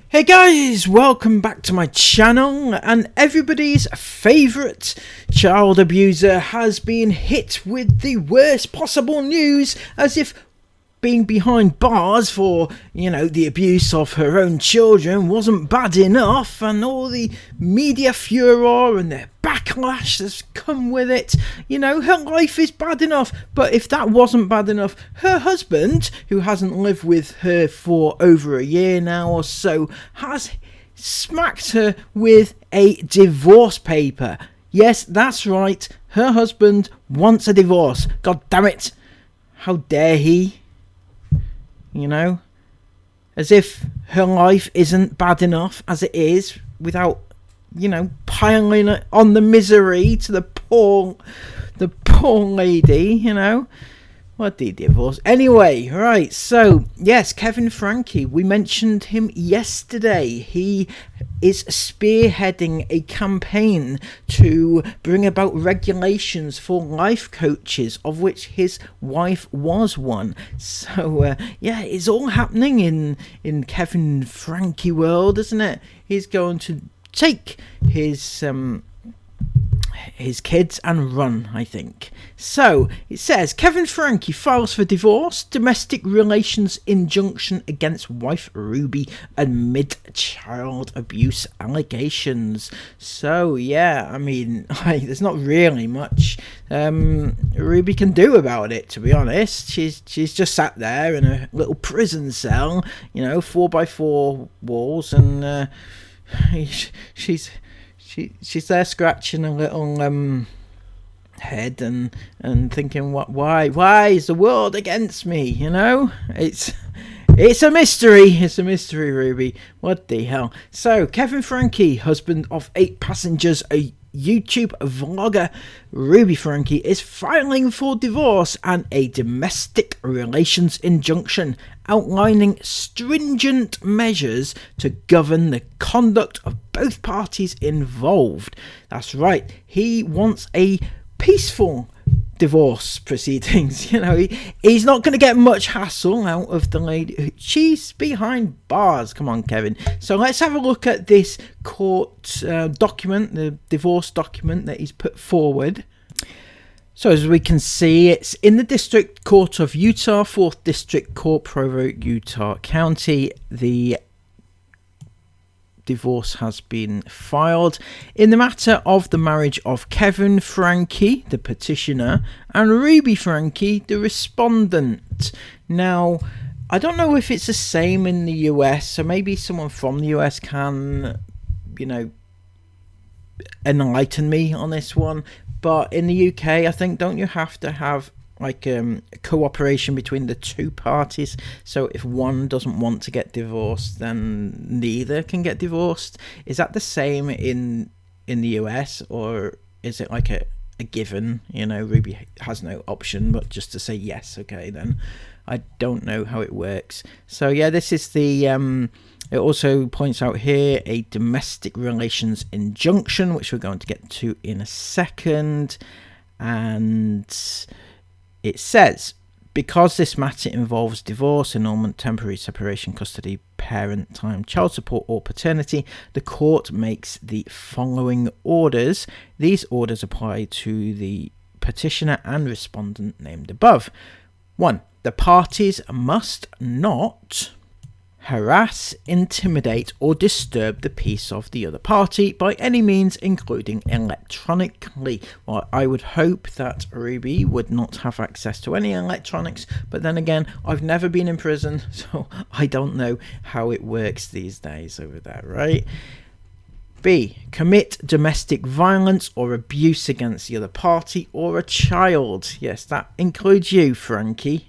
Hey guys, welcome back to my channel, and everybody's favourite child abuser has been hit with the worst possible news, as if being behind bars for, the abuse of her own children wasn't bad enough, and all the media furor and the backlash that's come with it. Her life is bad enough, but if that wasn't bad enough, her husband, who hasn't lived with her for over a year now or so, has smacked her with a divorce paper. Yes, that's right, her husband wants a divorce. God damn it, how dare he? As if her life isn't bad enough as it is, without, piling it on the misery to the poor lady, What the divorce? Anyway, right, so, yes, Kevin Franke, we mentioned him yesterday. He is spearheading a campaign to bring about regulations for life coaches, of which his wife was one. So, it's all happening in Kevin Franke world, isn't it? He's going to take his kids and run, I think. So it says Kevin Franke files for divorce, domestic relations injunction against wife Ruby amid child abuse allegations. So there's not really much Ruby can do about it, to be honest. She's just sat there in a little prison cell, 4x4 walls, and she's there scratching a little head and thinking, why is the world against me? It's a mystery. It's a mystery, Ruby. What the hell? So Kevin Franke, husband of 8 passengers, a YouTube vlogger, Ruby Franke, is filing for divorce and a domestic relations injunction outlining stringent measures to govern the conduct of both parties involved. That's right, he wants a peaceful divorce proceedings. He's not going to get much hassle out of the lady. She's behind bars. Come on, Kevin. So let's have a look at this court document, the divorce document that he's put forward. So as we can see, it's in the District Court of Utah, 4th District Court, Provo, Utah County. The divorce has been filed in the matter of the marriage of Kevin Franke, the petitioner, and Ruby Franke, the respondent. Now, I don't know if it's the same in the US, so maybe someone from the US can, enlighten me on this one. But in the UK, I think, don't you have to have cooperation between the two parties? So if one doesn't want to get divorced, then neither can get divorced. Is that the same in the US, or is it like a given? Ruby has no option but just to say yes. Okay, then I don't know how it works. So yeah, this is the it also points out here a domestic relations injunction, which we're going to get to in a second. And it says, because this matter involves divorce, annulment, temporary separation, custody, parent time, child support, or paternity, the court makes the following orders. These orders apply to the petitioner and respondent named above. 1. The parties must not harass, intimidate, or disturb the peace of the other party by any means, including electronically. Well, I would hope that Ruby would not have access to any electronics, but then again, I've never been in prison, so I don't know how it works these days over there, right? B. Commit domestic violence or abuse against the other party or a child. Yes, that includes you, Franke,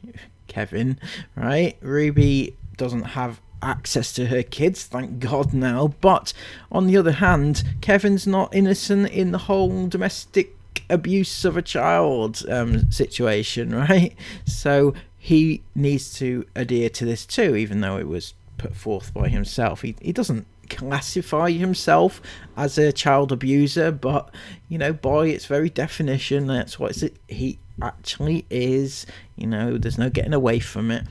Kevin, right? Ruby doesn't have access to her kids, thank God now, but on the other hand, Kevin's not innocent in the whole domestic abuse of a child situation, right? So he needs to adhere to this too, even though it was put forth by himself. He doesn't classify himself as a child abuser, but by its very definition, that's what he actually is. There's no getting away from it.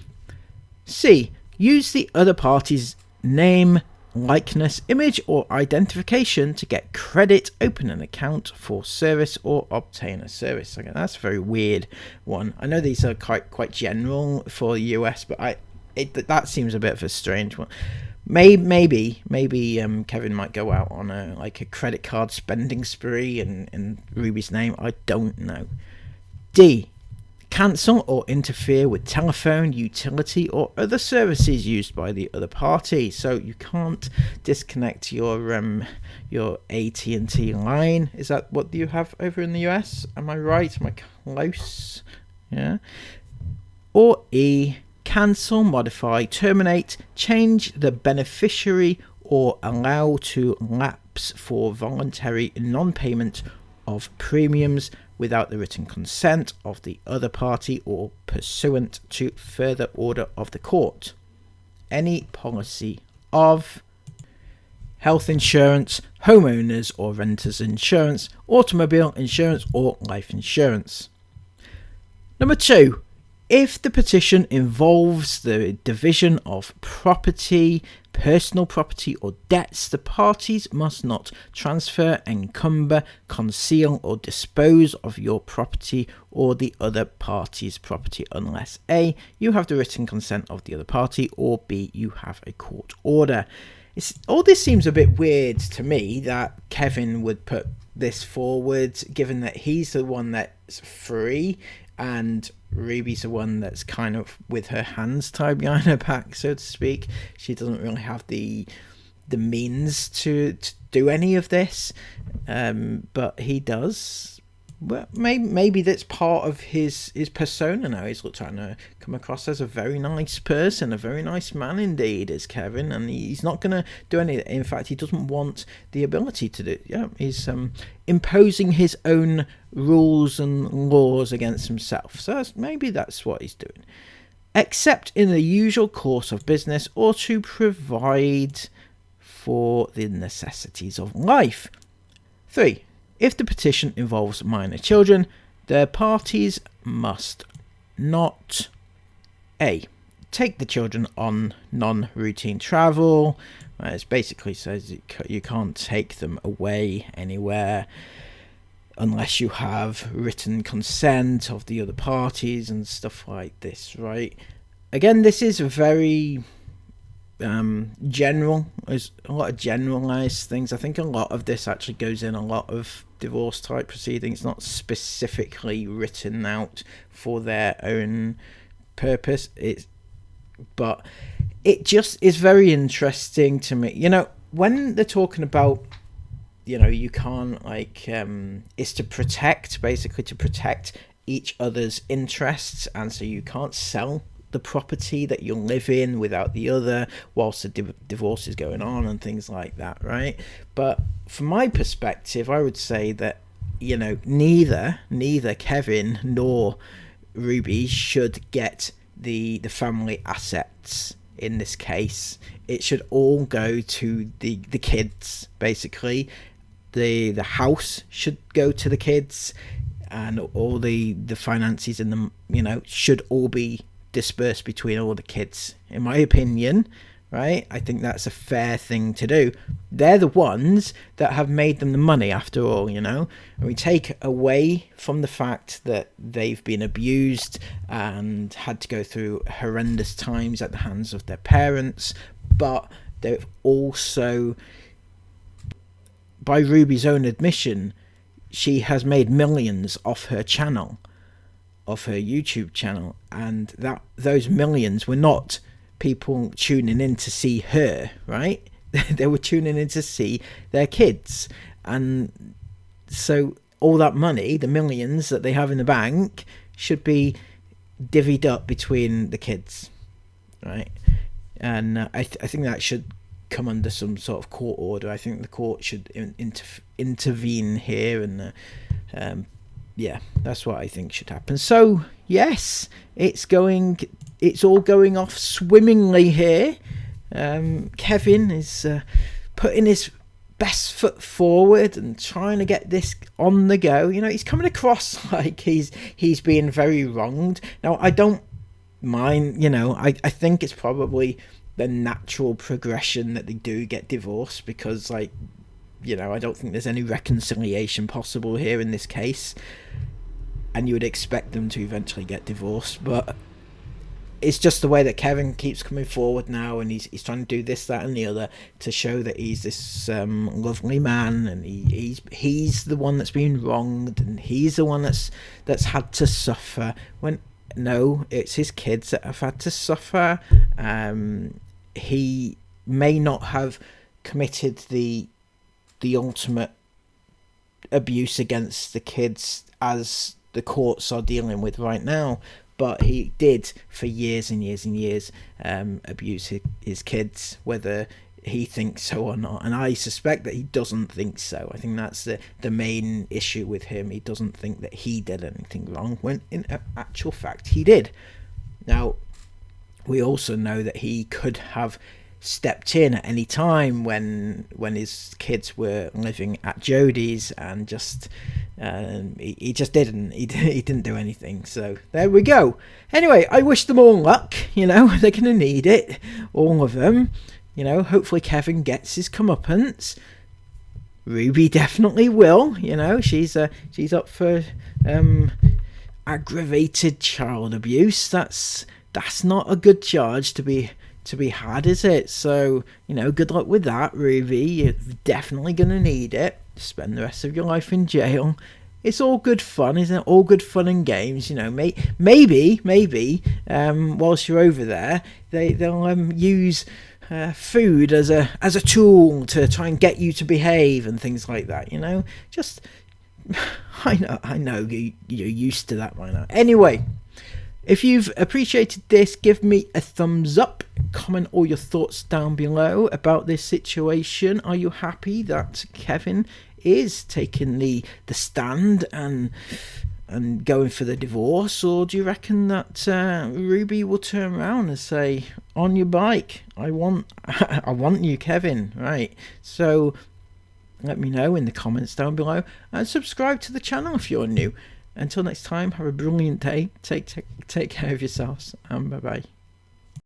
C. Use the other party's name, likeness, image, or identification to get credit, open an account for service, or obtain a service. Okay, that's a very weird one. I know these are quite general for the US, but that seems a bit of a strange one. Maybe Kevin might go out on a credit card spending spree in Ruby's name. I don't know. D. Cancel or interfere with telephone, utility, or other services used by the other party. So you can't disconnect your AT&T line. Is that what you have over in the US? Am I right? Am I close? Yeah. Or E. Cancel, modify, terminate, change the beneficiary, or allow to lapse for voluntary non-payment of premiums without the written consent of the other party or pursuant to further order of the court. Any policy of health insurance, homeowners or renters insurance, automobile insurance, or life insurance. Number 2. If the petition involves the division of property, personal property, or debts, the parties must not transfer, encumber, conceal, or dispose of your property or the other party's property unless A. you have the written consent of the other party, or B. you have a court order. All this seems a bit weird to me that Kevin would put this forward, given that he's the one that's free and Ruby's the one that's kind of with her hands tied behind her back, so to speak. She doesn't really have the means to do any of this, but he does. Well, maybe that's part of his persona now. He's trying to come across as a very nice person, a very nice man indeed, is Kevin, and he's not going to do any. In fact, he doesn't want the ability to do it. Yeah, he's imposing his own rules and laws against himself. So maybe that's what he's doing. Except in the usual course of business, or to provide for the necessities of life. 3. If the petition involves minor children, the parties must not A. take the children on non-routine travel. It basically says you can't take them away anywhere unless you have written consent of the other parties and stuff like this, right? Again, this is very general. There's a lot of generalized things. I think a lot of this actually goes in a lot of divorce type proceedings, not specifically written out for their own purpose. But it just is very interesting to me. You know, when they're talking about, you know, you can't it's to protect each other's interests, and so you can't sell the property that you live in without the other whilst the divorce is going on and things like that, right? But from my perspective, I would say that, you know, neither Kevin nor Ruby should get the family assets in this case. It should all go to the kids, basically. The house should go to the kids, and all the finances in them, you know, should all be dispersed between all the kids, in my opinion, right? I think that's a fair thing to do. They're the ones that have made them the money, after all, you know. And we take away from the fact that they've been abused and had to go through horrendous times at the hands of their parents, but they've also, by Ruby's own admission, she has made millions off her channel, of her YouTube channel, and that those millions were not people tuning in to see her, right? They were tuning in to see their kids. And so all that money, the millions that they have in the bank, should be divvied up between the kids, right? And I think that should come under some sort of court order. I think the court should intervene here, and yeah, that's what I think should happen. So yes, it's all going off swimmingly here. Kevin is putting his best foot forward and trying to get this on the go. You know, he's coming across like he's being very wronged. Now, I don't mind, you know, I think it's probably the natural progression that they do get divorced, because like, you know, I don't think there's any reconciliation possible here in this case, and you would expect them to eventually get divorced. But it's just the way that Kevin keeps coming forward now, and he's trying to do this, that, and the other to show that he's this lovely man, and he's the one that's been wronged, and he's the one that's had to suffer. When no, it's his kids that have had to suffer. He may not have committed the ultimate abuse against the kids as the courts are dealing with right now, but he did for years and years and years abuse his kids, whether he thinks so or not. And I suspect that he doesn't think so. I think that's the main issue with him. He doesn't think that he did anything wrong, when in actual fact he did. Now, we also know that he could have stepped in at any time when his kids were living at Jodie's, and just he just didn't. He didn't do anything. So there we go. Anyway, I wish them all luck. You know, they're gonna need it, all of them. You know, hopefully Kevin gets his comeuppance. Ruby definitely will. You know, she's up for aggravated child abuse. That's not a good charge to be had, is it? So, you know, good luck with that, Ruby. You're definitely gonna need it. Spend the rest of your life in jail. It's all good fun, isn't it? All good fun and games. You know, maybe whilst you're over there, they'll use food as a tool to try and get you to behave and things like that. You know, just I know you're used to that by now. Anyway, if you've appreciated this, give me a thumbs up. Comment all your thoughts down below about this situation. Are you happy that Kevin is taking the stand and going for the divorce, or do you reckon that Ruby will turn around and say, "On your bike, I want you, Kevin"? Right. So let me know in the comments down below, and subscribe to the channel if you're new. Until next time, have a brilliant day. Take care of yourselves, and bye bye.